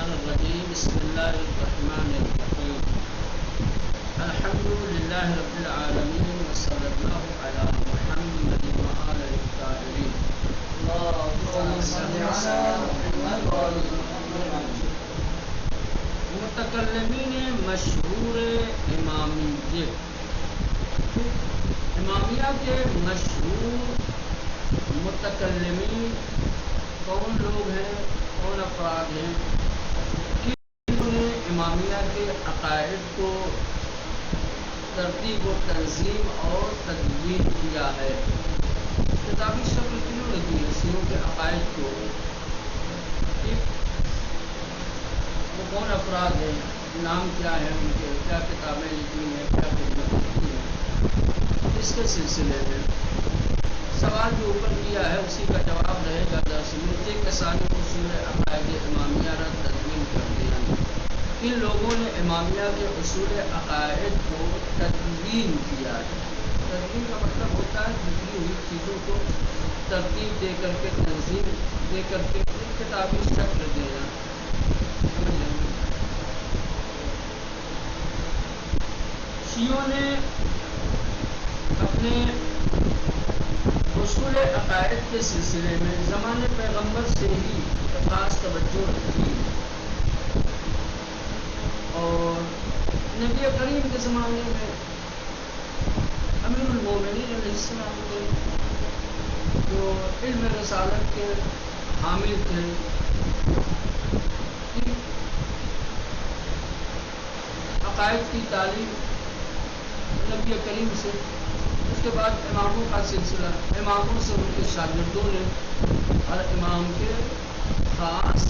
الشیطان الرجیم بسم اللہ الرحمن الرحیم الحمد للہ رب العالمین وصلی اللہ علی محمد وآل الطاہرین متکلمین مشہور امامیہ کے مشہور متکلمین کون لوگ ہیں، کون افراد ہیں جنہوں نے امامیہ کے عقائد کو ترتیب و تنظیم اور تدوین کیا ہے؟ کتابی شکل کنہوں نے دی ہے شیعوں کے عقائد کو؟ وہ کون افراد ہیں، نام کیا ہے ان کے، کیا کتابیں لکھی ہیں، کیا خدمت لکھی ہیں؟ اس کے سلسلے میں سوال جو اوپر کیا ہے اسی کا جواب رہے گا درس مرتے کسانی اصول عقائد امامیہ را تدوین کر دیا۔ ان لوگوں نے امامیہ کے اصول عقائد کو تدوین کیا ہے۔ تدوین کا مطلب ہوتا ہے لکھی ہوئی چیزوں کو ترتیب دے کر کے، تنظیم دے کر کے کتابی شکل دینا۔ شیعوں نے اپنے اصول عقائد کے سلسلے میں زمانے پیغمبر سے ہی خاص توجہ رکھی، اور نبی کریم کے زمانے میں امیر المومنین علیہ السلام کے جو علم رسالت کے حامل تھے، عقائد کی تعلیم نبی کریم سے، اس کے بعد اماموں کا سلسلہ، اماموں سے ان کے شاگردوں نے، ہر امام کے خاص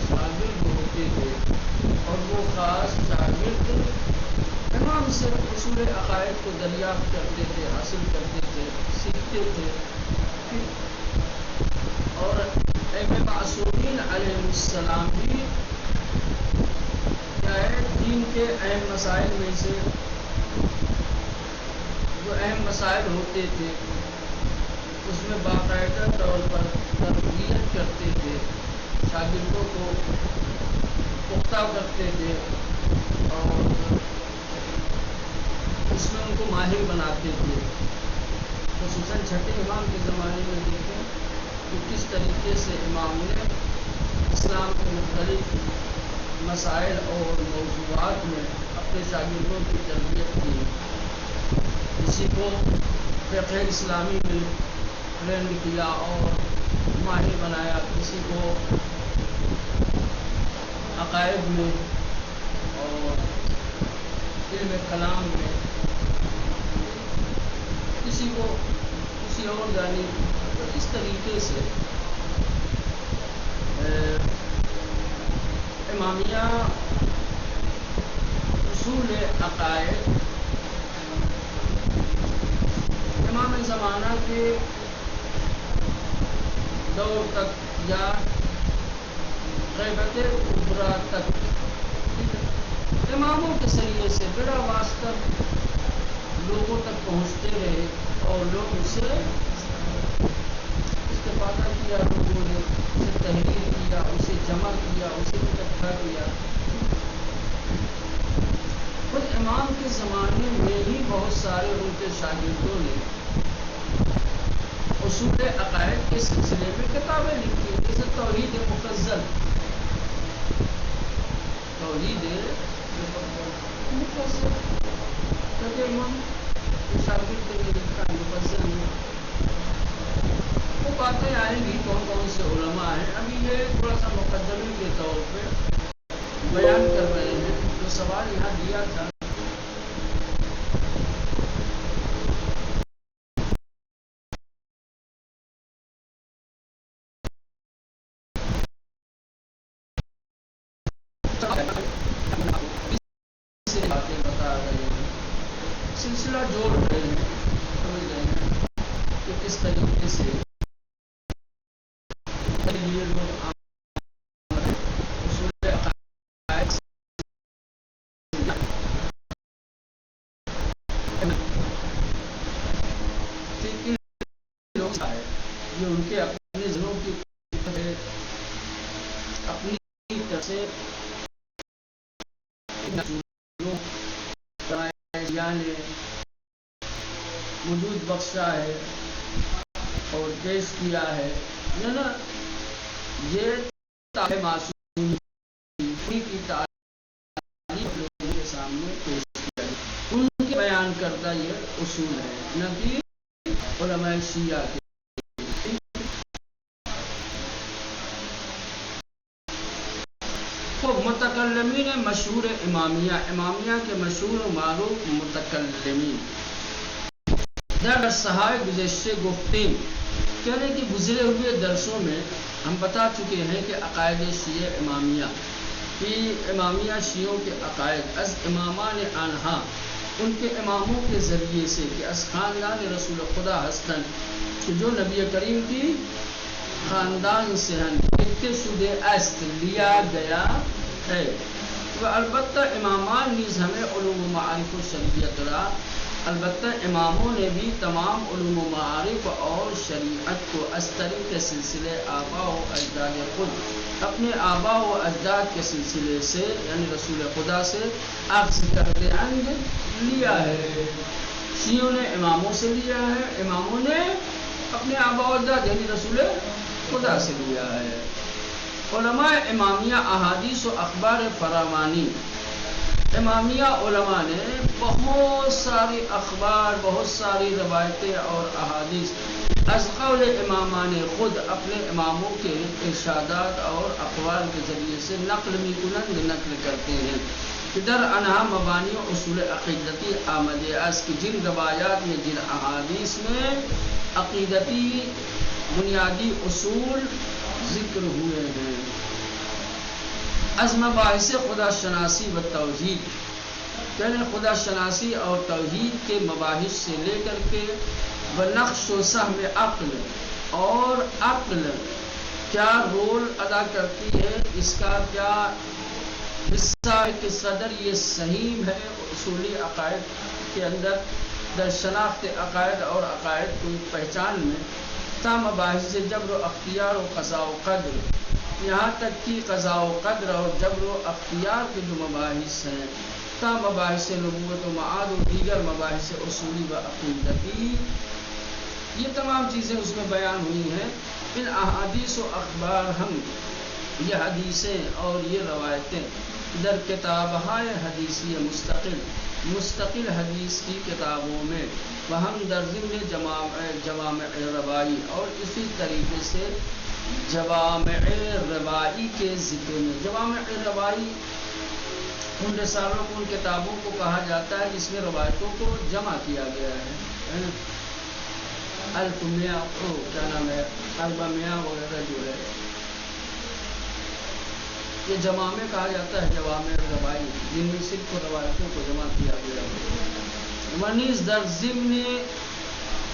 شاگرد ہوتے تھے، اور وہ خاص شاگرد امام سے اصول عقائد کو دریافت کرتے تھے، حاصل کرتے تھے، سیکھتے تھے۔ اور ائمہ معصومین علیہ السلام بھی کیا ہے، دین کے اہم مسائل میں سے جو اہم مسائل ہوتے تھے اس میں باقاعدہ طور پر تربیت کرتے تھے، شاگردوں کو پختہ کرتے تھے، اور اس میں ان کو ماہر بناتے تھے۔ خصوصاً چھٹے امام کے زمانے میں دیکھیں کہ کس طریقے سے امام نے اسلام کے مختلف مسائل اور موضوعات میں اپنے شاگردوں کی تربیت کی۔ کسی کو فقہ اسلامی میں ٹرینڈ کیا اور ماہر بنایا، کسی کو عقائد میں اور علم کلام میں، کسی کو کسی اور جانب۔ تو اس طریقے سے امامیہ اصول عقائد امام زمانہ کے دور تک یا غیبت کبریٰ تک اماموں کے ذریعے سے بلا واسطہ لوگوں تک پہنچتے رہے، اور لوگ اسے استفادہ کیا، لوگوں نے اسے تحریر کیا، اسے جمع کیا، اسے اکٹھا کیا۔ خود امام کے زمانے میں ہی بہت سارے ان کے شاگردوں نے اصول عقائد کے سلسلے میں کتابیں لکھی، جیسے توحید مفضل، توحید مفضل امام کے شاگرد نے لکھا مفضل میں۔ وہ باتیں آئیں گی کون کون سے علماء ہیں، ابھی یہ تھوڑا سا مقدمے کے طور پہ بیان کر رہے ہیں۔ جو سوال یہاں دیا تھا باتیں بتا رہے ہیں، سلسلہ جوڑ رہے ہیں، سمجھ رہے ہیں کہ کس طریقے سے یہ لوگ اصول عقائد لوگ آئے، یہ ان کے اپنے ذہنوں کی اپنی سے نے وجود بخشا ہے اور پیش کیا ہے نا، یہ معصوم کی تعلیم لوگوں کے سامنے پیش کیا ہے، ان کے بیان کردہ یہ اصول ہے نہ کہ علماء شیعہ کے۔ متکلمین مشہور امامیہ کے مشہور و معروف متکلمین در صحائے گزشتے گفتیں کہنے کہ گزرے ہوئے درسوں میں ہم بتا چکے ہیں کہ عقائد شیعہ امامیہ شیعوں کے عقائد از امامان آنہا ان کے اماموں کے ذریعے سے کہ از خاندان رسول خدا ہستن کہ جو نبی کریم کی خاندان سے ہیں اتنے شدہ است لیا گیا ہے، و البتہ امامان نیز ہمیں علوم و معارف و شریعت را، البتہ اماموں نے بھی تمام علوم و معارف اور شریعت کو از طریق سلسلے آباء و اجداد خود اپنے آباء و اجداد کے سلسلے سے یعنی رسول خدا سے اخذ کرتے انگ لیا ہے۔ شیعوں نے اماموں سے لیا ہے، اماموں نے اپنے آباء و اجداد یعنی رسول خدا سے لیا ہے۔ علماء امامیہ احادیث و اخبار فراوانی، امامیہ علماء نے بہت ساری اخبار، بہت ساری روایتیں اور احادیث از قول امامان خود اپنے اماموں کے ارشادات اور اقوال کے ذریعے سے نقل کرتے ہیں کہ در انہا مبانی و اصول عقیدتی آمدے از کی جن روایات میں جن احادیث میں عقیدتی بنیادی اصول ذکر ہوئے ہیں، از مباحث خدا شناسی و توحید یعنی خدا شناسی اور توحید کے مباحث سے لے کر کے بنقش و سہم عقل اور عقل کیا رول ادا کرتی ہے، اس کا کیا حصہ ہے کہ صدر یہ صحیح ہے اصولی عقائد کے اندر در شناخت عقائد اور عقائد کو پہچان میں تا مباحث جبر و اختیار و قضاء و قدر، یہاں تک کہ قضاء و قدر اور جبر و اختیار کے جو مباحث ہیں تا مباحث نبوت و معاد و دیگر مباحث اصولی و عقیدتی، یہ تمام چیزیں اس میں بیان ہوئی ہیں۔ ان احادیث و اخبار ہم یہ حدیثیں اور یہ روایتیں در کتابہائے حدیثی مستقل حدیث کی کتابوں میں وہم در ضمن جوامع روائی اور اسی طریقے سے جوامع روائی کے ذکر میں، جوامع روائی ان رسالوں کو ان کتابوں کو کہا جاتا ہے جس میں روایتوں کو جمع کیا گیا ہے، الف میاں کیا نام ہے البا میاں وغیرہ جو ہے یہ جوامع کہا جاتا ہے، جوامع روائی جن میں صرف روایتوں کو جمع کیا گیا ہے۔ ونیز در ضمن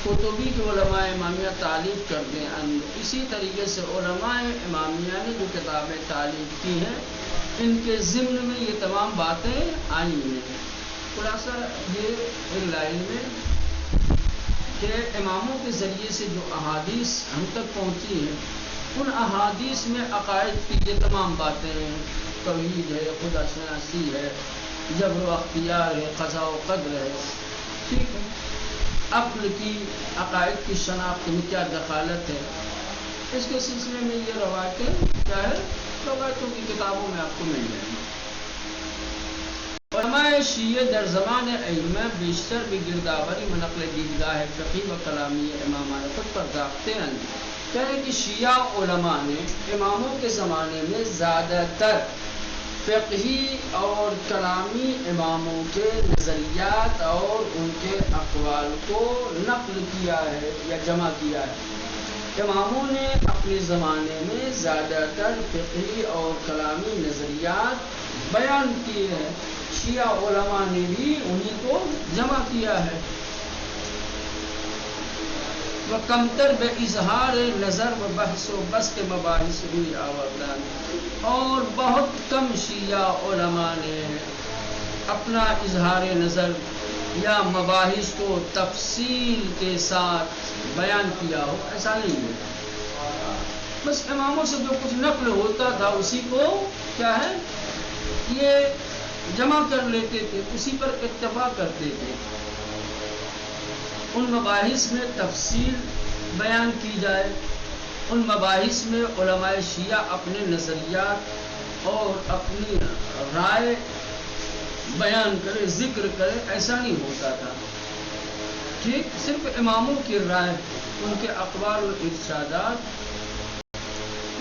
کتبی کے علماء امامیہ تعلیف کرتے ہیں، اسی طریقے سے علماء امامیہ نے جو کتابیں تعلیف کی ہیں ان کے ضمن میں یہ تمام باتیں آئی ہیں۔ خلاصہ یہ ایک لائن میں کہ اماموں کے ذریعے سے جو احادیث ہم تک پہنچی ہیں ان احادیث میں عقائد کی یہ تمام باتیں ہیں، توحید ہے، خدا شناسی ہے، جبر و اختیار ہے، قضاء و قدر ہے، ٹھیک ہے، عقل کی عقائد کی شناخت میں کیا دخالت ہے، اس کے سلسلے میں یہ روایتیں کیا ہے، روایتوں کی کتابوں میں آپ کو مل جائیں گی۔ علماء شیعہ در زمان علم بیشتر بھی گردآوری و نقل دیدگاہ فقہی و کلامی امامان خود پر داختے ہیں، کہیں کہ شیعہ علماء نے اماموں کے زمانے میں زیادہ تر فقہی اور کلامی اماموں کے نظریات اور ان کے اقوال کو نقل کیا ہے یا جمع کیا ہے۔ اماموں نے اپنے زمانے میں زیادہ تر فقہی اور کلامی نظریات بیان کیے ہیں، شیعہ علماء نے بھی انہی کو جمع کیا ہے۔ و کمتر بے اظہار نظر و بحث و بسط مباحث ہوئی آوردن، اور بہت کم شیعہ علماء نے اپنا اظہار نظر یا مباحث کو تفصیل کے ساتھ بیان کیا ہو، ایسا نہیں ہے۔ بس اماموں سے جو کچھ نقل ہوتا تھا اسی کو کیا ہے یہ جمع کر لیتے تھے، اسی پر اکتفا کرتے تھے۔ ان مباحث میں تفصیل بیان کی جائے، ان مباحث میں علماء شیعہ اپنے نظریات اور اپنی رائے بیان کرے، ذکر کرے، ایسا نہیں ہوتا تھا۔ ٹھیک، صرف اماموں کی رائے، ان کے اقوال و ارشادات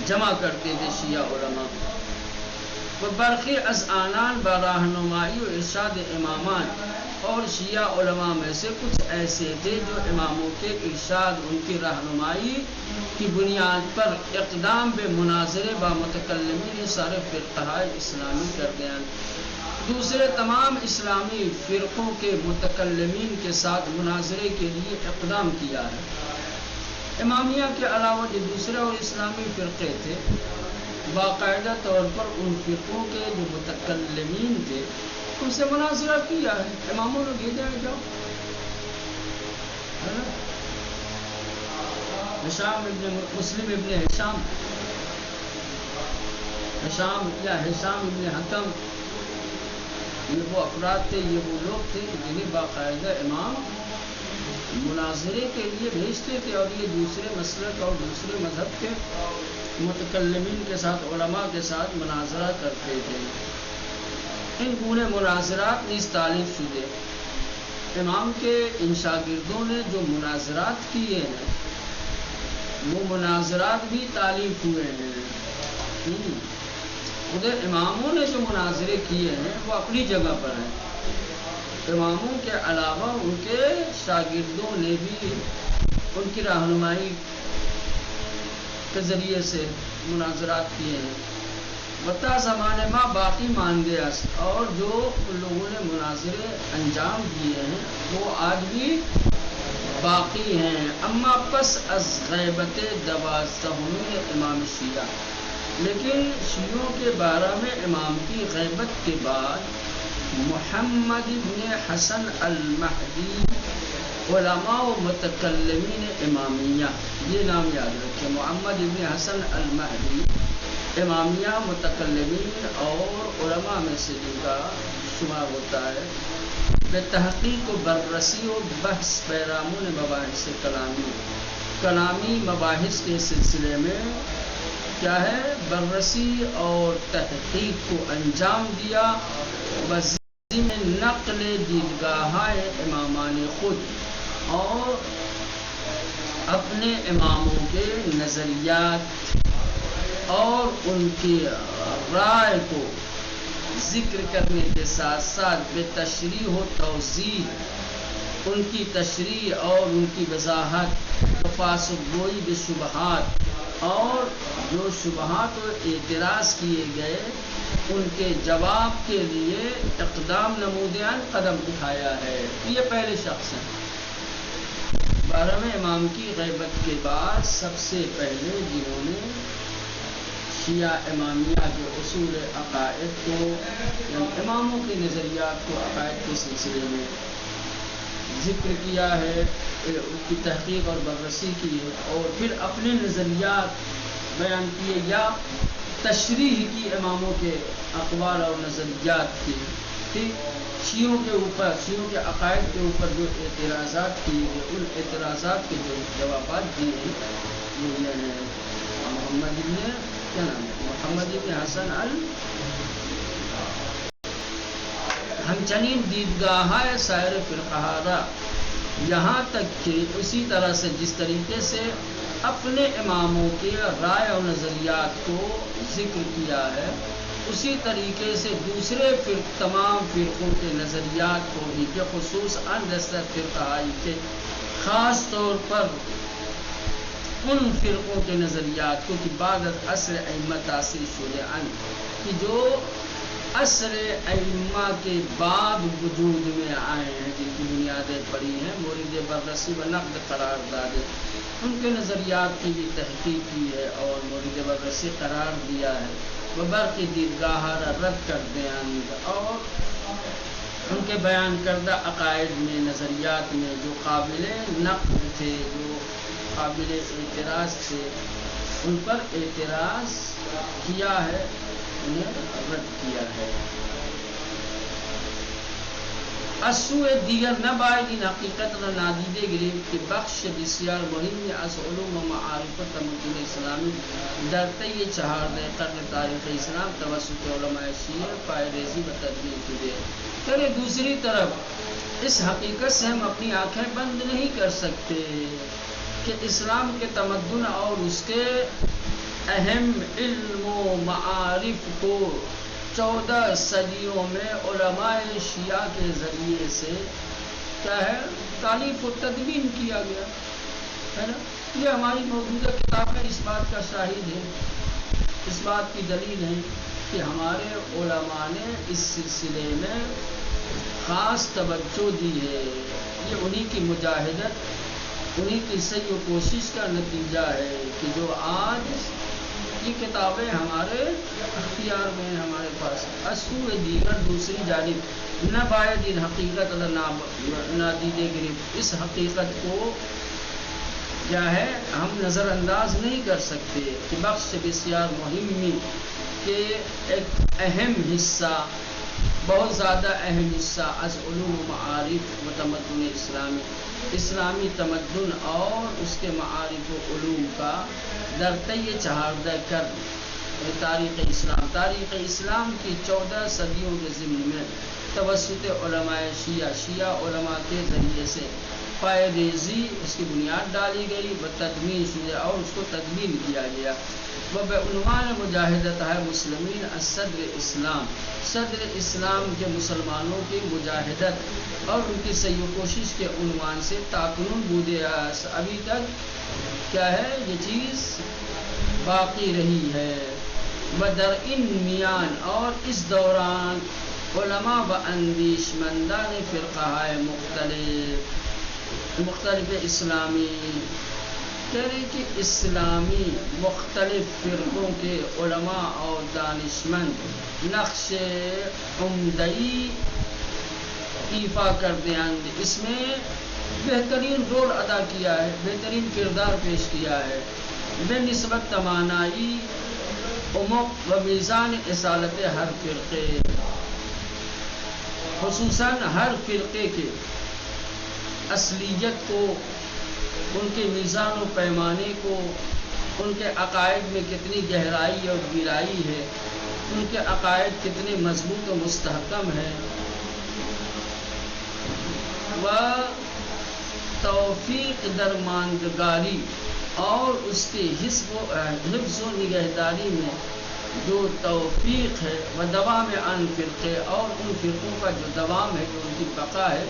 جمع کرتے تھے شیعہ علماء۔ و برخی از آنان با راہنمائی و ارشاد امامان، اور شیعہ علماء میں سے کچھ ایسے تھے جو اماموں کے ارشاد، ان کی رہنمائی کی بنیاد پر اقدام بے مناظرے با متکلمین سارے فرقہ اسلامی کر دیں، دوسرے تمام اسلامی فرقوں کے متکلمین کے ساتھ مناظرے کے لیے اقدام کیا ہے۔ امامیہ کے علاوہ جو دوسرے اور اسلامی فرقے تھے، باقاعدہ طور پر ان فرقوں کے جو متکلمین تھے ان سے مناظرہ کیا ہے۔ اماموں نے یہ جائے جاؤ، ہشام ابن مسلم ابن ہشام ابن حکم، یہ وہ افراد تھے، یہ وہ لوگ تھے جنہیں باقاعدہ امام مناظرے کے لیے بھیجتے تھے، اور یہ دوسرے مسلک اور دوسرے مذہب کے متکلمین کے ساتھ، علماء کے ساتھ مناظرہ کرتے تھے۔ ان گونے مناظرات نیز تعلیف شدے، امام کے ان شاگردوں نے جو مناظرات کیے ہیں وہ مناظرات بھی تعلیف ہوئے ہیں۔ خود اماموں نے جو مناظرے کیے ہیں وہ اپنی جگہ پر ہیں، اماموں کے علاوہ ان کے شاگردوں نے بھی ان کی رہنمائی کے ذریعے سے مناظرات کیے ہیں۔ بتا زمانے میں باقی مان گیا، اور جو ان لوگوں نے مناظرے انجام دیے ہیں وہ آج بھی باقی ہیں۔ اما پس از غیبت 12 امام شیعہ، لیکن شیعوں کے بارے میں امام کی غیبت کے بعد محمد ابن حسن المہدی، علماء و متکلمین امامیہ، یہ نام یاد رکھیں، محمد ابن حسن المہدی، امامیہ، متکلمین اور علماء میں سے جن کا شمار ہوتا ہے، بے تحقیق و بررسی و بحث پیرامون مباحث کلامی مباحث کے سلسلے میں کیا ہے بررسی اور تحقیق کو انجام دیا، بضمن نقل دیدگاہ امامان خود اور اپنے اماموں کے نظریات اور ان کی رائے کو ذکر کرنے کے ساتھ ساتھ بے تشریح و توضیح، ان کی تشریح اور ان کی وضاحت، تفاسق گوئی بے شبہات، اور جو شبہات و اعتراض کیے گئے ان کے جواب کے لیے اقدام نمودیان قدم اٹھایا ہے۔ یہ پہلے شخص ہیں 12ویں امام کی غیبت کے بعد سب سے پہلے جنہوں نے شیعہ امامیہ کے اصول عقائد کو، یعنی اماموں کے نظریات کو عقائد کے سلسلے میں ذکر کیا ہے، ان کی تحقیق اور بررسی کی ہے، اور پھر اپنے نظریات بیان کیے یا تشریح کی اماموں کے اقوال اور نظریات کی، ٹھیک، شیعوں کے اوپر، شیعوں کے عقائد کے اوپر جو اعتراضات کیے گئے ان اعتراضات کے جو جوابات دیے ہیں وہ یہ ہیں محمد ابن حسن ہمچنین دیدگاہ سائر فرقہ، یہاں تک کہ اسی طرح سے جس طریقے سے اپنے اماموں کے رائے اور نظریات کو ذکر کیا ہے، اسی طریقے سے دوسرے تمام فرقوں کے نظریات کو بھی، کہ خصوصاً دستہ فرقہائی کے خاص طور پر ان فرقوں کے نظریات کو کہ بعد از عصر ائمہ تاثیر شدہ ان، کہ جو عصر ائمہ کے بعد وجود میں آئے ہیں، جن کی بنیادیں پڑی ہیں، مورد بررسی و نقد قرار دادے، ان کے نظریات کی بھی تحقیق کی ہے اور مورد بررسی قرار دیا ہے، وہ برقی دیدگاہ رد کر دیں، اور ان کے بیان کردہ عقائد میں، نظریات میں جو قابل نقد تھے، جو قابل اعتراض تھے، ان پر اعتراض کیا ہے، انہیں رد کیا ہے۔ اسوء دیگر نباید این حقیقت را نادیده گرفت که بخش بسیار مهمی از علوم و معارف تمدن اسلامی در طی 14 قرن تاریخ اسلام توسط علماء شیعہ پائیداری و تدوین شده۔ پھر دوسری طرف اس حقیقت سے ہم اپنی آنکھیں بند نہیں کر سکتے کہ اسلام کے تمدن اور اس کے اہم علم و معارف کو 14 صدیوں میں علماء شیعہ کے ذریعے سے کیا ہے تالیف و تدوین کیا گیا ہے نا۔ یہ ہماری موجودہ کتابیں اس بات کا شاہد ہے، اس بات کی دلیل ہے کہ ہمارے علماء نے اس سلسلے میں خاص توجہ دی ہے۔ یہ انہی کی مجاہدت، انہی کی سعی و کوشش کا نتیجہ ہے کہ جو آج یہ کتابیں ہمارے اختیار میں ہمارے پاس۔ اسوء دیگر دوسری جانب نباید ان حقیقت نادیده گرفت، اس حقیقت کو کیا ہے ہم نظر انداز نہیں کر سکتے کہ بخش بسیار مہمی کے ایک اہم حصہ، بہت زیادہ اہم حصہ از علوم و معارف و تمدن اسلامی تمدن اور اس کے معارف و علوم کا در طی 14 قرن تاریخ اسلام کی 14 صدیوں کے ضمن میں توسط علماء شیعہ علماء کے ذریعے سے پائیداری اس کی بنیاد ڈالی گئی و تدوین شدہ اور اس کو تدوین کیا گیا۔ وہ بعنوان مجاہدت ہے مسلمین صدر اسلام کے مسلمانوں کی مجاہدت اور ان کی سعی و کوشش کے عنوان سے تاکنون بودے ابھی تک کیا ہے یہ چیز باقی رہی ہے۔ در ان میان اور اس دوران علماء و اندیش مندان فرقہ مختلف اسلامی کہہ رہے کہ اسلامی مختلف فرقوں کے علماء اور دانشمند نقش عمدہی ایفا کرتے ہیں، اس میں بہترین رول ادا کیا ہے، بہترین کردار پیش کیا ہے۔ بے نسبت توانائی عمق و میزان اصالت ہر فرقے، خصوصاً ہر فرقے کے اصلیت کو، ان کے میزان و پیمانے کو، ان کے عقائد میں کتنی گہرائی اور گہرائی ہے، ان کے عقائد کتنے مضبوط و مستحکم ہیں، و توفیق درماندگاری اور اس کے حفظ و نگہداری میں جو توفیق ہے، و دوام ان فرقے اور ان فرقوں کا جو دوام ہے، جو ان کی بقا ہے،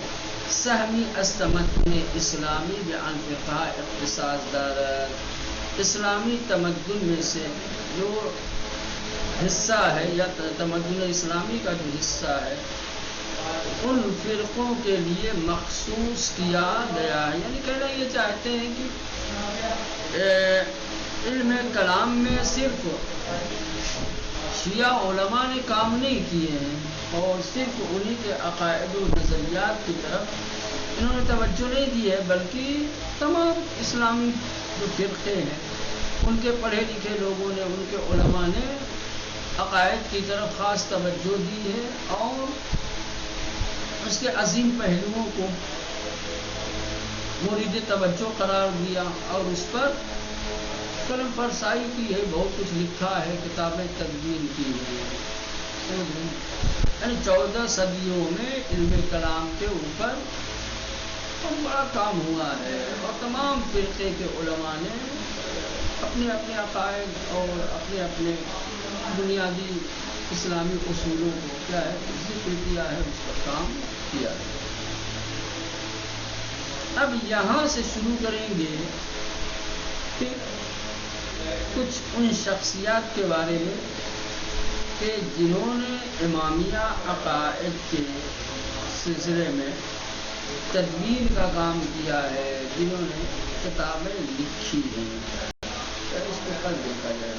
سہمی از تمدن اسلامی بان فرقہ اختصاص دارد، اسلامی تمدن میں سے جو حصہ ہے یا تمدن اسلامی کا جو حصہ ہے ان فرقوں کے لیے مخصوص کیا گیا ہے۔ یعنی کہنا یہ چاہتے ہیں کہ علم کلام میں صرف شیعہ علماء نے کام نہیں کیے ہیں اور صرف انہی کے عقائد و نظریات کی طرف انہوں نے توجہ نہیں دی ہے، بلکہ تمام اسلامی جو فرقے ہیں ان کے پڑھے لکھے لوگوں نے، ان کے علماء نے عقائد کی طرف خاص توجہ دی ہے اور اس کے عظیم پہلوؤں کو مورد توجہ قرار دیا اور اس پر قلم فرسائی کی ہے، بہت کچھ لکھا ہے، کتابیں تدوین کی ہے۔ یعنی 14 صدیوں میں علم کلام کے اوپر بہت بڑا کام ہوا ہے اور تمام فرقے کے علماء نے اپنے اپنے عقائد اور اپنے اپنے بنیادی اسلامی اصولوں کو کیا ہے ذکر کیا ہے، اس پر کام کیا ہے۔ اب یہاں سے شروع کریں گے کہ کچھ ان شخصیات کے بارے میں کہ جنہوں نے امامیہ عقائد کے سلسلے میں تدوین کا کام کیا ہے، جنہوں نے کتابیں لکھی ہیں، اس کو کل دیکھا جائے۔